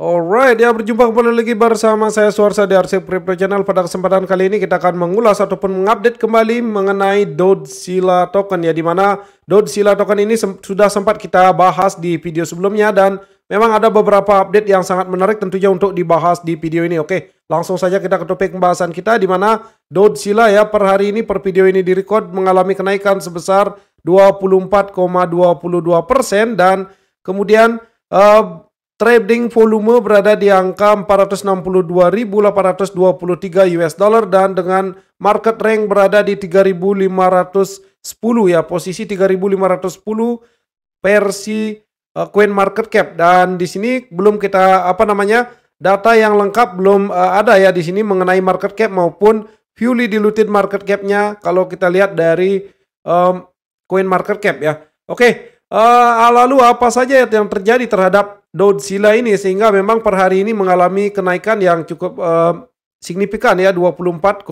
Alright, ya berjumpa kembali lagi bersama saya Suarsa di Arsip Crypto Channel. Pada kesempatan kali ini kita akan mengulas ataupun mengupdate kembali mengenai Dogecoin token ya, dimana Dogecoin token ini sudah sempat kita bahas di video sebelumnya dan memang ada beberapa update yang sangat menarik tentunya untuk dibahas di video ini. Oke, langsung saja kita ke topik pembahasan kita, dimana Dogecoin ya per hari ini, per video ini direkod mengalami kenaikan sebesar 24,22% dan kemudian trading volume berada di angka 462.823 US dollar dan dengan market rank berada di 3.510 ya, posisi 3.510 versi coin market cap. Dan di sini belum kita data yang lengkap belum ada ya di sini mengenai market cap maupun fully diluted market cap-nya kalau kita lihat dari coin market cap ya. Oke, lalu apa saja yang terjadi terhadap Dogecoin ini sehingga memang per hari ini mengalami kenaikan yang cukup signifikan ya, 24,22%.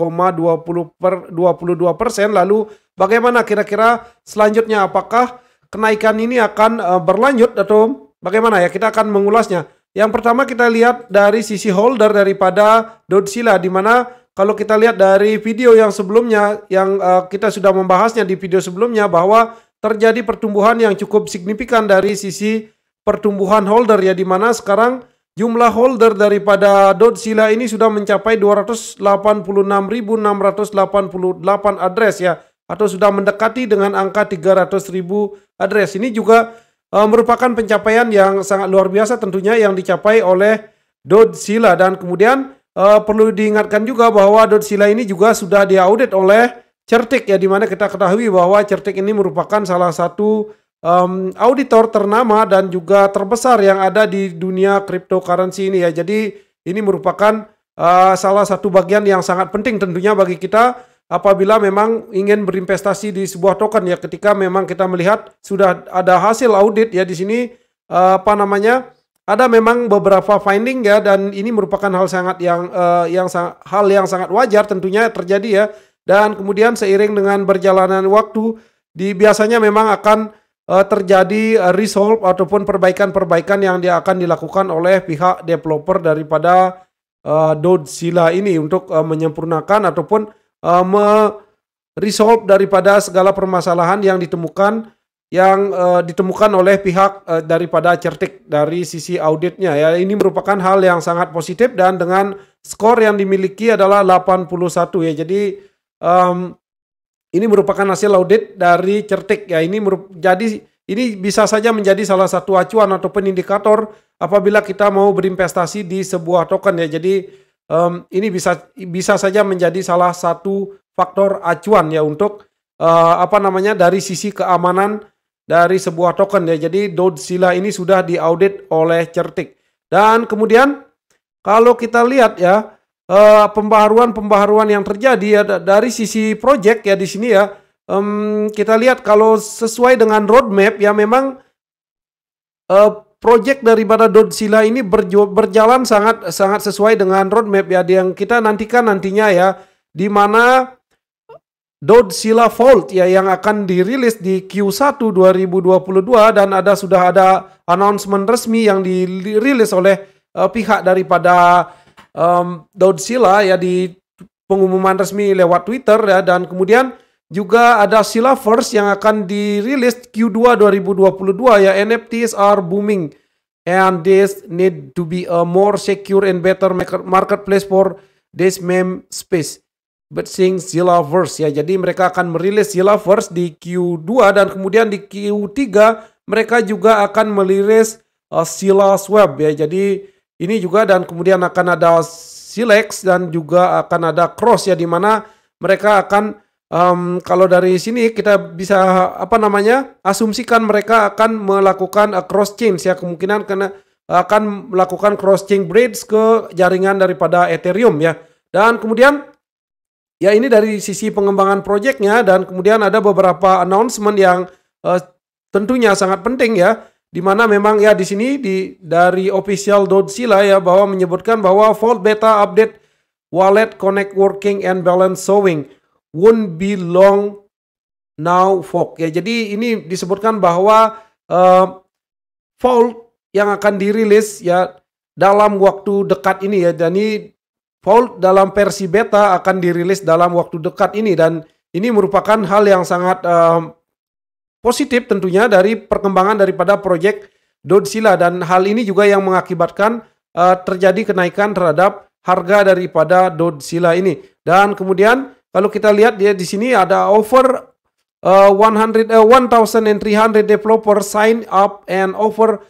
Lalu bagaimana kira-kira selanjutnya, apakah kenaikan ini akan berlanjut atau bagaimana ya? Kita akan mengulasnya. Yang pertama kita lihat dari sisi holder daripada Dogecoin, di mana kalau kita lihat dari video yang sebelumnya yang kita sudah membahasnya di video sebelumnya bahwa terjadi pertumbuhan yang cukup signifikan dari sisi pertumbuhan holder ya, di mana sekarang jumlah holder daripada Dogecoin ini sudah mencapai 286.688 address ya, atau sudah mendekati dengan angka 300.000 address. Ini juga merupakan pencapaian yang sangat luar biasa tentunya yang dicapai oleh Dogecoin. Dan kemudian perlu diingatkan juga bahwa Dogecoin ini juga sudah diaudit oleh Certik ya, dimana kita ketahui bahwa Certik ini merupakan salah satu auditor ternama dan juga terbesar yang ada di dunia cryptocurrency ini ya. Jadi ini merupakan salah satu bagian yang sangat penting tentunya bagi kita apabila memang ingin berinvestasi di sebuah token ya. Ketika memang kita melihat sudah ada hasil audit ya, di sini ada memang beberapa finding ya, dan ini merupakan hal yang sangat wajar tentunya terjadi ya. Dan kemudian seiring dengan berjalanan waktu biasanya memang akan terjadi resolve ataupun perbaikan-perbaikan yang akan dilakukan oleh pihak developer daripada Dogecoin ini untuk menyempurnakan ataupun resolve daripada segala permasalahan yang ditemukan oleh pihak daripada Certik dari sisi auditnya ya. Ini merupakan hal yang sangat positif dan dengan skor yang dimiliki adalah 81 ya. Jadi ini merupakan hasil audit dari Certik ya. Ini bisa saja menjadi salah satu acuan ataupun indikator apabila kita mau berinvestasi di sebuah token ya. Jadi ini bisa saja menjadi salah satu faktor acuan ya untuk dari sisi keamanan dari sebuah token ya. Jadi Dogecoin ini sudah diaudit oleh Certik. Dan kemudian kalau kita lihat ya, pembaharuan yang terjadi ya dari sisi project ya di sini ya, kita lihat kalau sesuai dengan roadmap ya, memang project daripada Dogecoin ini berjalan sangat sesuai dengan roadmap ya, yang kita nantikan nantinya ya, di mana Dogecoin Vault ya yang akan dirilis di Q1 2022 dan sudah ada announcement resmi yang dirilis oleh pihak daripada Dogecoin ya, di pengumuman resmi lewat Twitter ya. Dan kemudian juga ada Siliverse yang akan dirilis Q2 2022 ya. NFTs are booming and this need to be a more secure and better marketplace for this meme space. But sing Siliverse ya. Jadi mereka akan merilis Siliverse di Q2 dan kemudian di Q3 mereka juga akan merilis SiliSwap ya. Jadi ini juga, dan kemudian akan ada Silex dan juga akan ada Cross ya, di mana mereka akan kalau dari sini kita bisa asumsikan mereka akan melakukan cross chain ya, kemungkinan karena akan melakukan cross chain bridge ke jaringan daripada Ethereum ya. Dan kemudian ya ini dari sisi pengembangan proyeknya, dan kemudian ada beberapa announcement yang tentunya sangat penting ya, di mana memang ya di sini dari official Dogecoin ya, bahwa menyebutkan bahwa Vault Beta update wallet connect working and balance showing won't be long now folk ya. Jadi ini disebutkan bahwa Vault yang akan dirilis ya dalam waktu dekat ini ya. Dan ini Vault dalam versi beta akan dirilis dalam waktu dekat ini, dan ini merupakan hal yang sangat positif tentunya dari perkembangan daripada proyek Dodzilla, dan hal ini juga yang mengakibatkan terjadi kenaikan terhadap harga daripada Dodzilla ini. Dan kemudian kalau kita lihat dia di sini ada over 1,300 developers sign up and over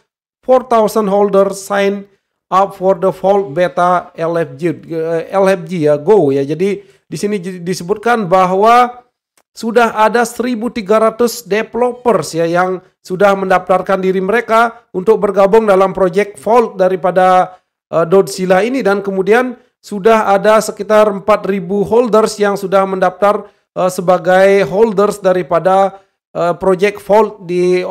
4,000 holders sign up for the Vault beta LFG ya Go ya. Jadi di sini disebutkan bahwa sudah ada 1.300 developers ya yang sudah mendaftarkan diri mereka untuk bergabung dalam proyek Vault daripada Dodzilla ini, dan kemudian sudah ada sekitar 4.000 holders yang sudah mendaftar sebagai holders daripada proyek Vault di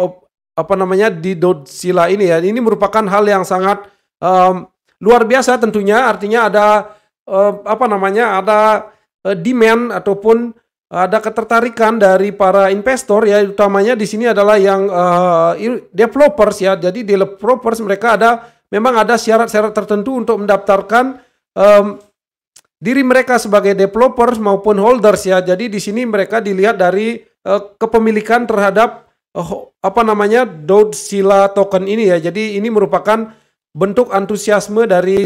di Dodzilla ini ya. Ini merupakan hal yang sangat luar biasa tentunya, artinya ada ada demand ataupun ada ketertarikan dari para investor ya, utamanya di sini adalah yang developers ya. Jadi developers mereka memang ada syarat-syarat tertentu untuk mendaftarkan diri mereka sebagai developers maupun holders ya. Jadi di sini mereka dilihat dari kepemilikan terhadap Dodzilla token ini ya. Jadi ini merupakan bentuk antusiasme dari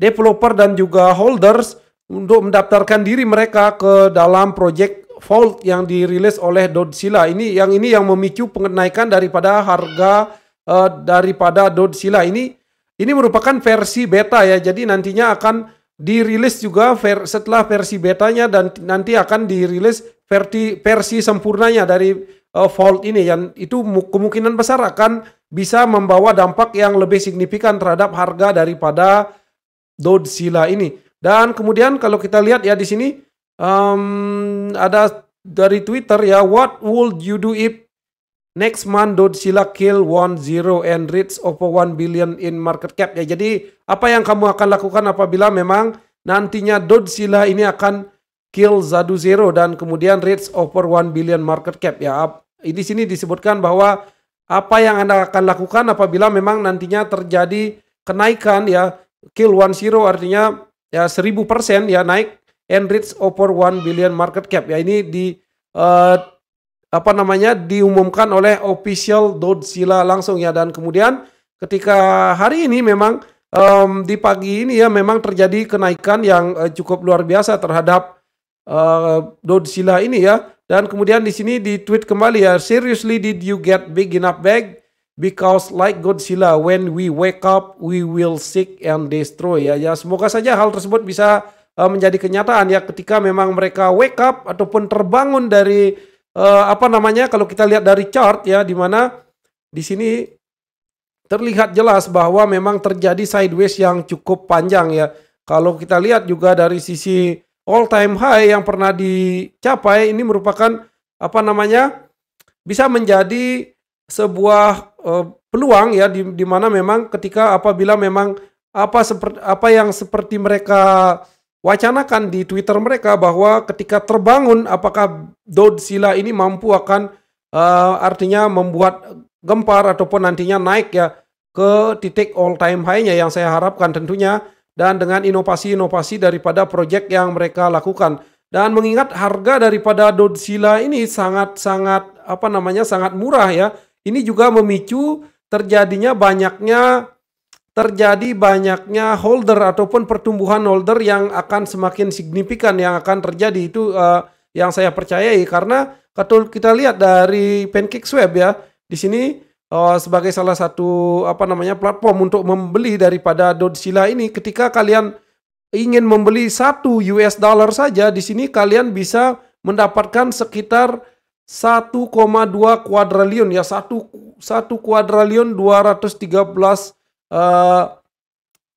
developer dan juga holders untuk mendaftarkan diri mereka ke dalam project Vault yang dirilis oleh Dodzilla ini yang memicu kenaikan daripada harga daripada Dodzilla ini. Ini merupakan versi beta ya, jadi nantinya akan dirilis juga setelah versi betanya, dan nanti akan dirilis versi sempurnanya dari Vault ini, yang itu kemungkinan besar akan bisa membawa dampak yang lebih signifikan terhadap harga daripada Dodzilla ini. Dan kemudian kalau kita lihat ya di sini ada dari Twitter ya, what would you do if next month Dodzilla kill 10 and reach over 1 billion in market cap ya. Jadi apa yang kamu akan lakukan apabila memang nantinya Dodzilla ini akan kill Zadu Zero dan kemudian reach over 1 billion market cap ya. Di sini disebutkan bahwa apa yang Anda akan lakukan apabila memang nantinya terjadi kenaikan ya, kill 10 artinya ya 1000% ya naik, and reach over 1 billion market cap ya. Ini diumumkan oleh official Dodzilla langsung ya. Dan kemudian ketika hari ini memang di pagi ini ya memang terjadi kenaikan yang cukup luar biasa terhadap Dodzilla ini ya. Dan kemudian di sini di tweet kembali ya, seriously did you get big enough bag? Because like Godzilla, when we wake up, we will seek and destroy ya. Ya semoga saja hal tersebut bisa menjadi kenyataan ya ketika memang mereka wake up ataupun terbangun dari kalau kita lihat dari chart ya, di mana di sini terlihat jelas bahwa memang terjadi sideways yang cukup panjang ya. Kalau kita lihat juga dari sisi all time high yang pernah dicapai, ini merupakan bisa menjadi sebuah peluang ya, di mana memang apabila memang apa yang seperti mereka wacanakan di Twitter mereka, bahwa ketika terbangun apakah Dodzilla ini mampu akan artinya membuat gempar ataupun nantinya naik ya ke titik all time high-nya yang saya harapkan tentunya, dan dengan inovasi-inovasi daripada proyek yang mereka lakukan. Dan mengingat harga daripada Dodzilla ini sangat murah ya, ini juga memicu terjadi banyaknya holder ataupun pertumbuhan holder yang akan semakin signifikan yang akan terjadi. Itu yang saya percayai, karena kalau kita lihat dari PancakeSwap ya, di sini sebagai salah satu platform untuk membeli daripada Dodzilla ini, ketika kalian ingin membeli $1 saja, di sini kalian bisa mendapatkan sekitar 1,2 kuadriliun ya, 1 kuadriliun 213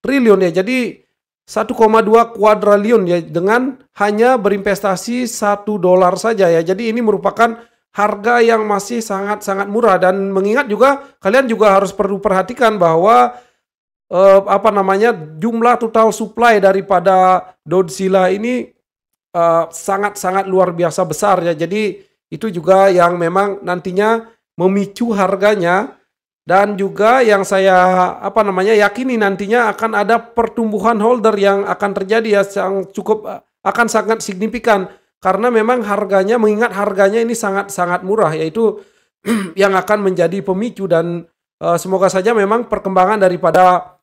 triliun ya. Jadi 1,2 kuadriliun ya dengan hanya berinvestasi $1 saja ya. Jadi ini merupakan harga yang masih sangat-sangat murah. Dan mengingat juga kalian juga harus perlu perhatikan bahwa jumlah total supply daripada Dodzilla ini sangat-sangat luar biasa besar ya. Jadi itu juga yang memang nantinya memicu harganya Dan juga yang saya yakini nantinya akan ada pertumbuhan holder yang akan terjadi ya, yang cukup akan sangat signifikan karena memang mengingat harganya ini sangat murah, yaitu yang akan menjadi pemicu. Dan semoga saja memang perkembangan daripada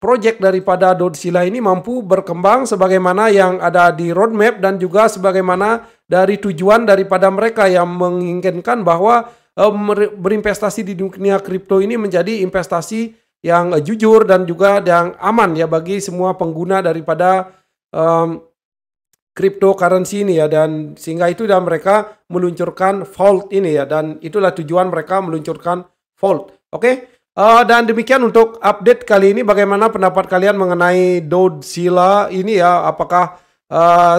project daripada Dodzilla ini mampu berkembang sebagaimana yang ada di roadmap dan juga sebagaimana dari tujuan daripada mereka yang menginginkan bahwa berinvestasi di dunia kripto ini menjadi investasi yang jujur dan juga yang aman ya bagi semua pengguna daripada cryptocurrency ini ya, dan sehingga itu dan mereka meluncurkan Vault ini ya, dan itulah tujuan mereka meluncurkan Vault. Oke. Dan demikian untuk update kali ini. Bagaimana pendapat kalian mengenai Dodzilla ini ya? Apakah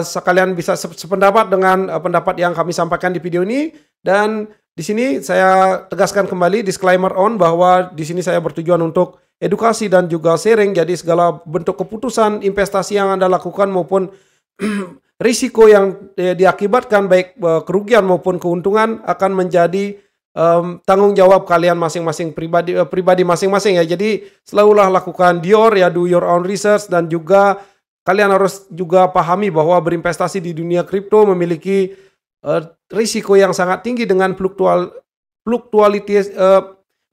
sekalian bisa sependapat dengan pendapat yang kami sampaikan di video ini? Dan di sini saya tegaskan kembali disclaimer on bahwa di sini saya bertujuan untuk edukasi dan juga sharing. Jadi segala bentuk keputusan investasi yang Anda lakukan maupun risiko yang diakibatkan baik kerugian maupun keuntungan akan menjadi tanggung jawab kalian masing-masing, pribadi masing-masing ya. Jadi selalulah lakukan do your own research, dan juga kalian harus juga pahami bahwa berinvestasi di dunia kripto memiliki risiko yang sangat tinggi dengan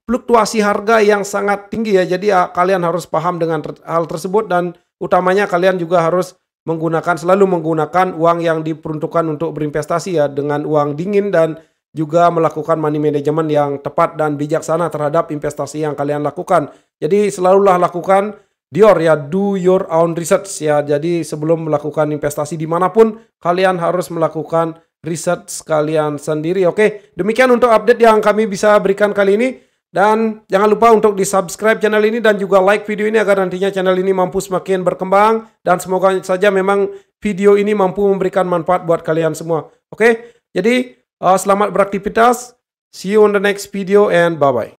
fluktuasi harga yang sangat tinggi ya. Jadi kalian harus paham dengan hal tersebut, dan utamanya kalian juga harus selalu menggunakan uang yang diperuntukkan untuk berinvestasi ya, dengan uang dingin, dan juga melakukan money management yang tepat dan bijaksana terhadap investasi yang kalian lakukan. Jadi selalulah lakukan do your own research ya. Jadi sebelum melakukan investasi dimanapun, kalian harus melakukan research kalian sendiri. Oke, demikian untuk update yang kami bisa berikan kali ini. Dan jangan lupa untuk di subscribe channel ini dan juga like video ini agar nantinya channel ini mampu semakin berkembang. Dan semoga saja memang video ini mampu memberikan manfaat buat kalian semua. Oke, jadi selamat beraktivitas. See you on the next video and bye-bye.